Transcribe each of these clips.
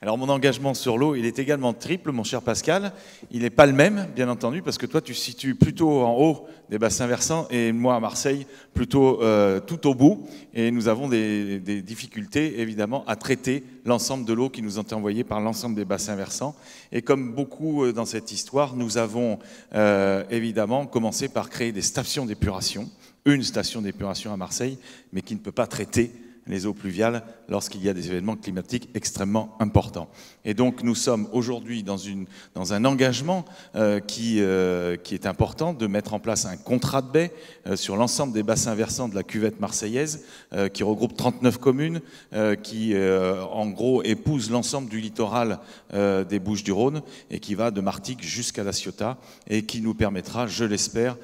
Alors mon engagement sur l'eau, il est également triple, mon cher Pascal. Il n'est pas le même, bien entendu, parce que toi tu te situes plutôt en haut des bassins versants et moi à Marseille plutôt tout au bout. Et nous avons des difficultés évidemment à traiter l'ensemble de l'eau qui nous est envoyée par l'ensemble des bassins versants. Et comme beaucoup dans cette histoire, nous avons évidemment commencé par créer des stations d'épuration. Une station d'épuration à Marseille, mais qui ne peut pas traiter les eaux pluviales lorsqu'il y a des événements climatiques extrêmement importants. Et donc nous sommes aujourd'hui dans un engagement qui est important de mettre en place un contrat de baie sur l'ensemble des bassins versants de la cuvette marseillaise qui regroupe 39 communes qui en gros épouse l'ensemble du littoral des Bouches-du-Rhône et qui va de Martigues jusqu'à La Ciotat et qui nous permettra, je l'espère,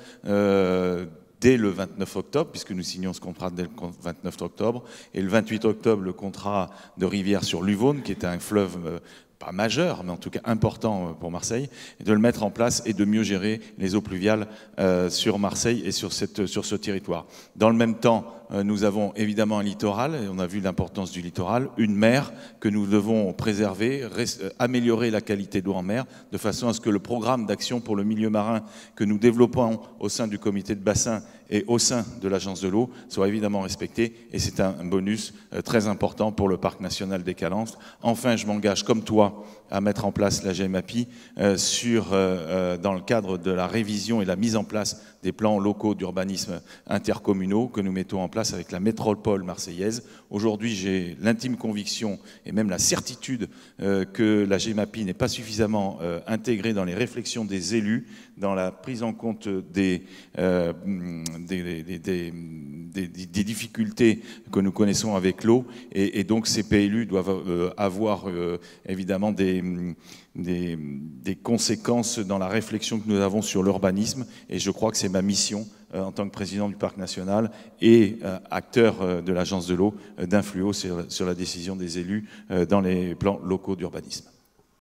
dès le 29 octobre, puisque nous signons ce contrat dès le 29 octobre, et le 28 octobre, le contrat de rivière sur l'Uvaune, qui est un fleuve pas majeur, mais en tout cas important pour Marseille, et de le mettre en place et de mieux gérer les eaux pluviales sur Marseille et sur ce territoire. Dans le même temps, nous avons évidemment un littoral, et on a vu l'importance du littoral, une mer que nous devons préserver, améliorer la qualité d'eau en mer, de façon à ce que le programme d'action pour le milieu marin que nous développons au sein du comité de bassin et au sein de l'agence de l'eau soit évidemment respecté, et c'est un bonus très important pour le parc national des Calanques. Enfin, je m'engage comme toi à mettre en place la GEMAPI dans le cadre de la révision et la mise en place des plans locaux d'urbanisme intercommunaux que nous mettons en place avec la métropole marseillaise. Aujourd'hui, j'ai l'intime conviction et même la certitude que la GEMAPI n'est pas suffisamment intégrée dans les réflexions des élus, dans la prise en compte des difficultés que nous connaissons avec l'eau, et donc ces PLU doivent avoir évidemment des conséquences dans la réflexion que nous avons sur l'urbanisme, et je crois que c'est ma mission en tant que président du Parc national et acteur de l'agence de l'eau d'influer sur la décision des élus dans les plans locaux d'urbanisme.